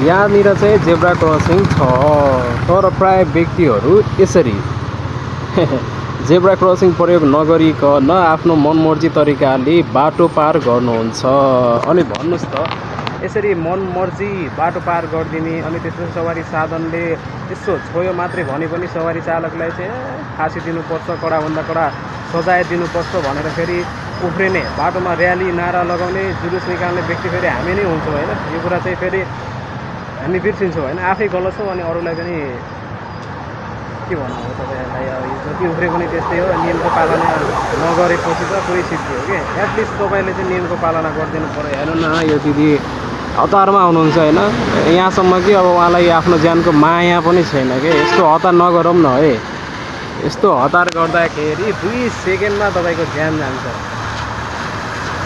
यहाँनिर चाहिँ zebra crossing छ, तर प्राय व्यक्तिहरू यसरी जेब्रा क्रसिङ प्रयोग नगरिकन आफ्नो मनमर्जी तरिकाले बाटो पार गर्नुहुन्छ। अनि भन्नुहोस् त, यसरी मनमर्जी बाटो पार गरिदिने अनि त्यसपछि सवारी साधनले यसो छोयो मात्रै भने पनि सवारी चालकलाई चाहिँ फाँसी दिनुपर्छ, कडाभन्दा कडा सजाय दिनुपर्छ भनेर फेरि उफ्रिने, बाटोमा र्याली नारा लगाउने, जुलुस निकाल्ने व्यक्ति फेरि हामी नै हुन्छौँ होइन। यो कुरा चाहिँ फेरि हामी बिर्सिन्छौँ होइन, आफै गलत छौँ अनि अरूलाई पनि के भन्नु अब तपाईँहरूलाई। अब जति उफ्रे पनि त्यस्तै हो, नियमको पालना नगरेपछि त पुरै सिद्धियो कि। एटलिस्ट तपाईँले चाहिँ नियमको पालना गरिदिनु पऱ्यो। हेर्नु न, यो दिदी हतारमा हुनुहुन्छ होइन, यहाँसम्म कि अब उहाँलाई आफ्नो ज्यानको माया पनि छैन कि। यस्तो हतार नगरौँ न है, यस्तो हतार गर्दाखेरि 2 सेकेन्डमा तपाईँको ज्यान जान्छ।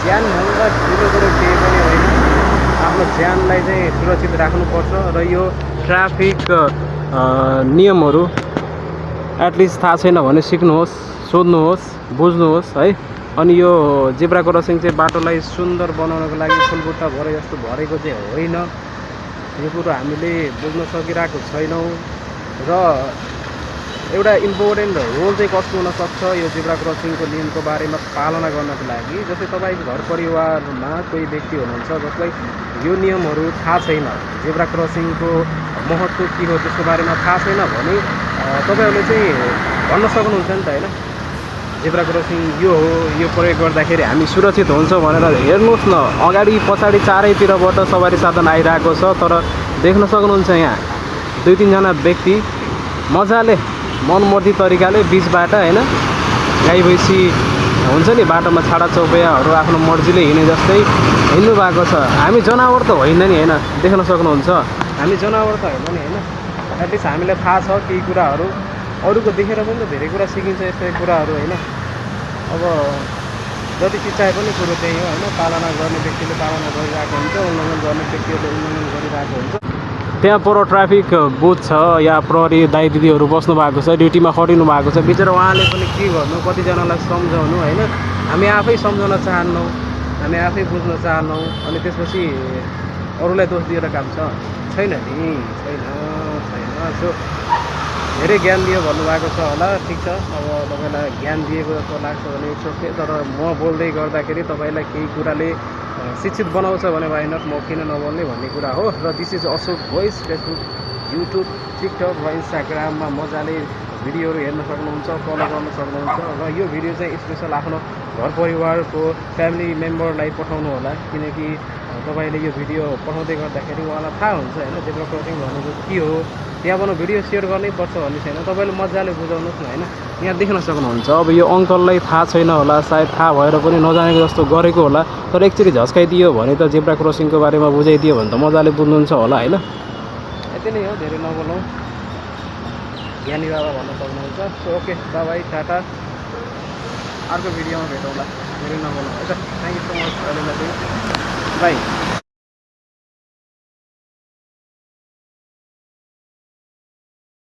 ज्यानभन्दा ठुलो कुरो केही पनि होइन, आफ्नो ज्यानलाई चाहिँ सुरक्षित राख्नुपर्छ। र यो ट्राफिक नियमहरू एटलिस्ट थाहा छैन भने सिक्नुहोस्, सोध्नुहोस्, बुझ्नुहोस् है। अनि यो जेब्रा क्रसिङ चाहिँ बाटोलाई सुन्दर बनाउनको लागि फुलबुट्टा भरे जस्तो भरेको चाहिँ होइन, यो कुरो हामीले बुझ्न सकिरहेको छैनौँ। र एउटा इम्पोर्टेन्ट रोल चाहिँ कस्तो हुनसक्छ यो जेब्रा क्रसिङको नियमको बारेमा पालना गर्नको लागि, जस्तै तपाईँको घर परिवारमा कोही व्यक्ति हुनुहुन्छ जसलाई यो नियमहरू थाहा छैन, जेब्रा क्रसिङको महत्त्व के हो त्यसको बारेमा थाहा छैन भने तपाईँहरूले चाहिँ भन्न सक्नुहुन्छ नि त होइन, जेब्रा क्रसिङ यो हो, यो प्रयोग गर्दाखेरि हामी सुरक्षित हुन्छौँ भनेर। हेर्नुहोस् न, अगाडि पछाडि चारैतिरबाट सवारी साधन आइरहेको छ, तर देख्न सक्नुहुन्छ यहाँ 2-3 जना व्यक्ति मजाले मनमर्जी तरिकाले बिचबाट होइन, गाई भैँसी हुन्छ नि बाटोमा छाडा चौपयाहरू आफ्नो मर्जीले हिँडे जस्तै हिँड्नु भएको छ। हामी जनावर त होइन नि होइन, देख्न सक्नुहुन्छ, हामी जनावर त होइन नि होइन। एटलिस्ट हामीलाई थाहा छ केही कुराहरू, अरूको देखेर पनि त धेरै कुरा सिकिन्छ यस्तै कुराहरू होइन। अब जति चिच्चाए पनि कुरो त्यही हो होइन, पालना गर्ने व्यक्तिले पालना गरिरहेको हुन्छ, उल्लङ्घन गर्ने व्यक्तिहरूले उल्लङ्घन गरिरहेको हुन्छ। त्यहाँ पर ट्राफिक बुथ छ, या प्रहरी दाइ दिदीहरू बस्नु भएको छ, ड्युटीमा खटिनु भएको छ, बिचरा उहाँले पनि के गर्नु, कतिजनालाई सम्झाउनु होइन। हामी आफै सम्झाउन चाहन्नौँ, हामी आफै बुझ्न चाहन्नौँ, अनि त्यसपछि अरूलाई दोष दिएर काम छैन नि, छैन। सो धेरै ज्ञान दियो भन्नुभएको छ होला, ठिक छ। अब तपाईँलाई ज्ञान दिएको जस्तो लाग्छ भने इट्स ओके, तर म बोल्दै गर्दाखेरि तपाईँलाई केही कुराले शिक्षित बनाउँछ भने वाइ नट म किन नबोल्ने भन्ने कुरा हो। र this is Ashok voice, Facebook, YouTube, TikTok र इन्स्टाग्राममा मजाले भिडियोहरू हेर्न सक्नुहुन्छ, फलो गर्न सक्नुहुन्छ। र यो भिडियो चाहिँ स्पेसल आफ्नो घर परिवारको फ्यामिली मेम्बरलाई पठाउनु होला, किनकि तपाईँले यो भिडियो पठाउँदै गर्दाखेरि उहाँलाई थाहा हुन्छ होइन जेब्रा क्रसिङ भनेको के हो। त्यहाँबाट भिडियो सेयर गर्नै पर्छ भन्ने छैन, तपाईँले मजाले बुझाउनुहोस् न होइन। यहाँ देख्न सक्नुहुन्छ, अब यो अङ्कललाई थाहा छैन होला, सायद थाहा भएर पनि नजानेको जस्तो गरेको होला, तर एकचोटि झस्काइदियो भने त जेब्रा क्रसिङको बारेमा बुझाइदियो भने त मजाले बुझ्नुहुन्छ होला होइन। यति नै हो, धेरै नबोलौँ, ज्ञानी बाबा भन्न सक्नुहुन्छ। सो ओके, बाई, टाटा, अर्को भिडियोमा भेटौँला, धेरै नबोलौँ है त। थ्याङ्क यू सो मच अहिलेलाई चाहिँ, बाई।